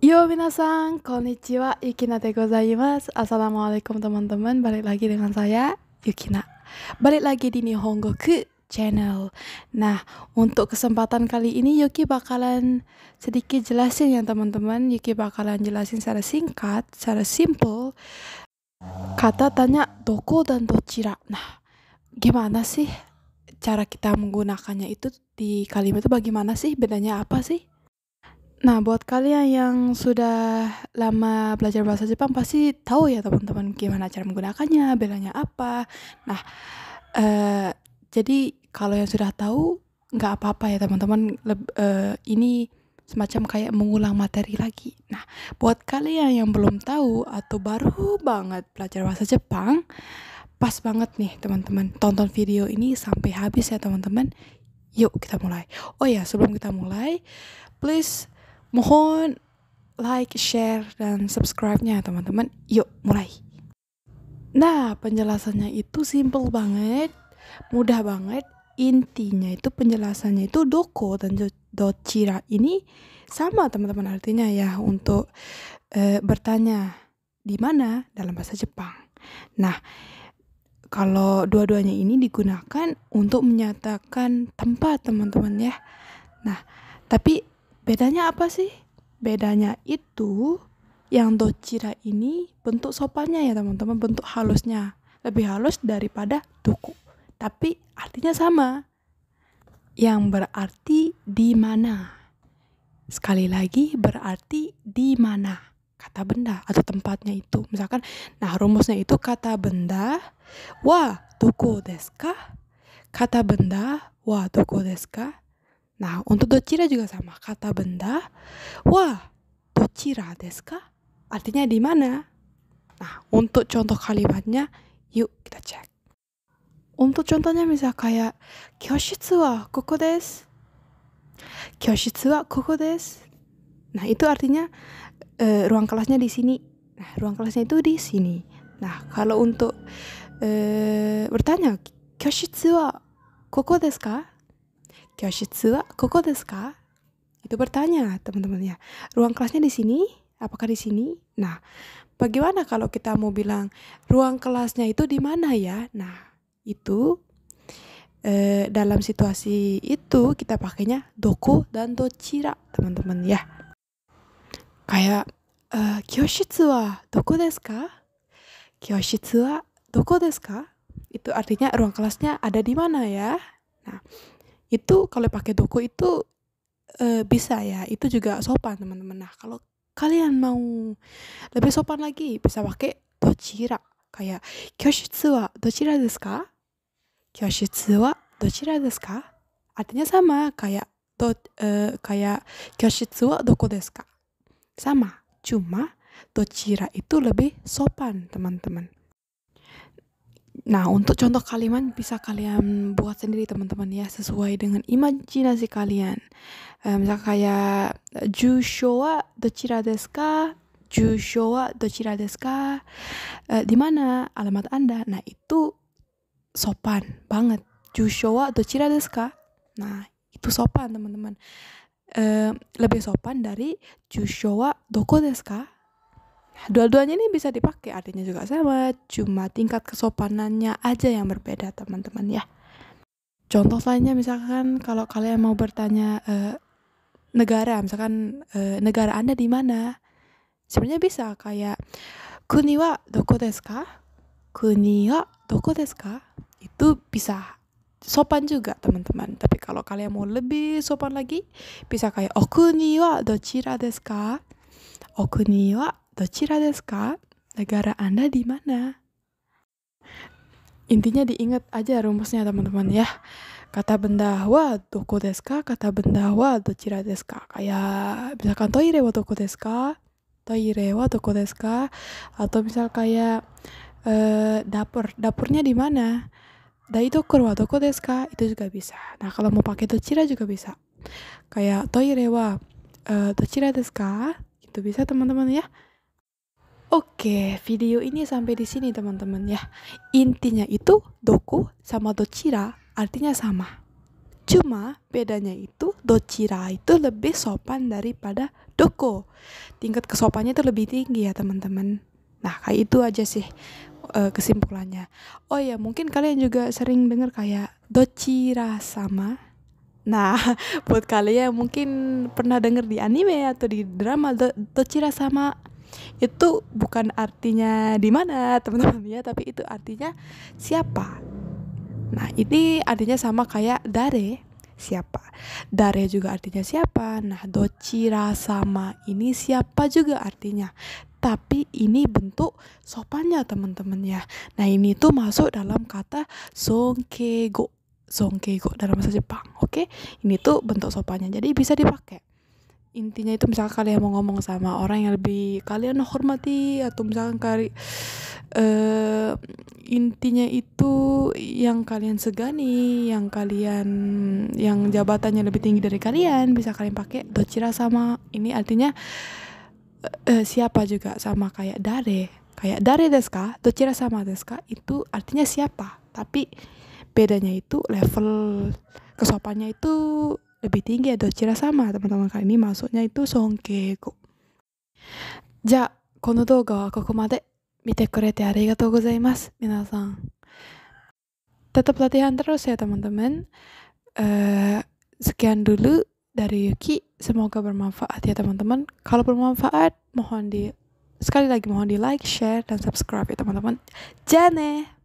Yo minasan, konnichiwa, Yukina de gozaimasu. Assalamualaikum teman-teman, balik lagi dengan saya, Yukina. Balik lagi di Nihongoku Channel. Nah, untuk kesempatan kali ini Yuki bakalan sedikit jelasin ya teman-teman. Yuki bakalan jelasin secara singkat, secara simple. Kata tanya doko dan dochira. Nah, gimana sih cara kita menggunakannya itu di kalimat itu bagaimana sih? Bedanya apa sih? Nah, buat kalian yang sudah lama belajar bahasa Jepang pasti tahu ya teman-teman gimana cara menggunakannya, bedanya apa. Nah, jadi kalau yang sudah tahu nggak apa-apa ya teman-teman. Ini semacam kayak mengulang materi lagi. Nah, buat kalian yang belum tahu atau baru banget belajar bahasa Jepang, pas banget nih teman-teman. Tonton video ini sampai habis ya teman-teman. Yuk kita mulai. Oh ya, sebelum kita mulai, please mohon like, share, dan subscribe-nya teman-teman. Yuk mulai. Nah, penjelasannya itu simple banget, mudah banget. Intinya itu penjelasannya itu doko dan dochira ini sama teman-teman artinya ya untuk bertanya di mana dalam bahasa Jepang. Nah, kalau dua-duanya ini digunakan untuk menyatakan tempat teman-teman ya. Nah, tapi bedanya apa sih? Bedanya itu yang dochira ini bentuk sopannya ya teman-teman, bentuk halusnya. Lebih halus daripada doko. Tapi artinya sama. Yang berarti di mana. Sekali lagi berarti di mana. Kata benda atau tempatnya itu. Misalkan, nah rumusnya itu kata benda wa doko desu ka? Kata benda wa doko desu ka? Nah, untuk dochira juga sama. Kata benda wa dochira desu ka? Artinya di mana? Nah, untuk contoh kalimatnya, yuk kita cek. Untuk contohnya misal kayak kyoshitsu wa koko desu. Kyoshitsu wa koko desu. Nah, itu artinya ruang kelasnya di sini. Nah, ruang kelasnya itu di sini. Nah, kalau untuk bertanya, kyoshitsu wa koko desu ka? Kyoshitsu wa koko desu ka? Itu bertanya, teman-teman ya. Ruang kelasnya di sini? Apakah di sini? Nah, bagaimana kalau kita mau bilang ruang kelasnya itu di mana ya? Nah, itu dalam situasi itu kita pakainya doko dan dochira, teman-teman ya. Kayak kyoshitsu wa doko desu ka? Kyoshitsu wa doko desu ka? Itu artinya ruang kelasnya ada di mana ya? Nah, itu kalau pakai doko itu bisa ya, itu juga sopan teman-teman. Nah, kalau kalian mau lebih sopan lagi bisa pakai dochira. Kayak kyoshitsu wa dochira desu ka? Kyoshitsu wa dochira desu ka? Artinya sama kayak kayak kyoshitsu wa doko desu ka? Sama, cuma dochira itu lebih sopan teman-teman. Nah, untuk contoh kalimat bisa kalian buat sendiri teman-teman ya, sesuai dengan imajinasi kalian. Misal kayak Jusho wa dochira desu ka? Jusho wa dochira desu ka? Di mana alamat Anda? Nah, itu sopan banget. Jusho wa dochira desu ka? Nah, itu sopan teman-teman. Lebih sopan dari Jusho wa doko desu ka? Dua-duanya ini bisa dipakai, artinya juga sama, cuma tingkat kesopanannya aja yang berbeda teman-teman ya. Contoh lainnya misalkan kalau kalian mau bertanya negara, misalkan negara Anda di mana? Sebenarnya bisa kayak kuni wa doko desu ka? Kuni wa doko desu ka? Itu bisa sopan juga teman-teman. Tapi kalau kalian mau lebih sopan lagi, bisa kayak okuni wa dochira desu ka? Okuni wa dochira desu ka? Negara Anda di mana? Intinya diingat aja rumusnya teman-teman ya. Kata benda wa doko desu ka? Kata benda wa dochira desu ka? Kayak misalkan toire wa doko desu ka? Toire wa doko desu ka? Atau misal kayak dapurnya di mana? Daidokoro wa doko desu ka? Itu juga bisa. Nah, kalau mau pakai dochira juga bisa. Kayak toire wa dochira desu ka? Itu bisa teman-teman ya. Oke, video ini sampai di sini teman-teman ya. Intinya itu doko sama dochira artinya sama. Cuma bedanya itu dochira itu lebih sopan daripada doko. Tingkat kesopannya itu lebih tinggi ya teman-teman. Nah kayak itu aja sih kesimpulannya. Oh ya mungkin kalian juga sering dengar kayak dochira sama. Nah buat kalian yang mungkin pernah dengar di anime atau di drama dochira sama itu bukan artinya di mana teman-teman ya, tapi itu artinya siapa. Nah, ini artinya sama kayak dare, siapa. Dare juga artinya siapa. Nah, dochira sama ini siapa juga artinya. Tapi ini bentuk sopannya teman-teman ya. Nah, ini tuh masuk dalam kata sonkeigo. Sonkeigo dalam bahasa Jepang. Oke? Ini tuh bentuk sopannya. Jadi bisa dipakai. Intinya itu misalkan kalian mau ngomong sama orang yang lebih kalian hormati, atau misalkan intinya itu yang kalian segani, yang jabatannya lebih tinggi dari kalian, bisa kalian pakai dochira sama. Ini artinya siapa juga, sama kayak dare desu ka, dochira sama desu ka, itu artinya siapa. Tapi bedanya itu level kesopannya itu lebih tinggi ya, dochira sama teman-teman. Kali ini maksudnya itu sonkeigo. Ja, この動画はここまで。見てくれてありがとうございます、皆さん。Tetap latihan terus ya teman-teman. Sekian dulu dari Yuki. Semoga bermanfaat ya teman-teman. Kalau bermanfaat, sekali lagi mohon di like, share, dan subscribe ya teman-teman. Jane!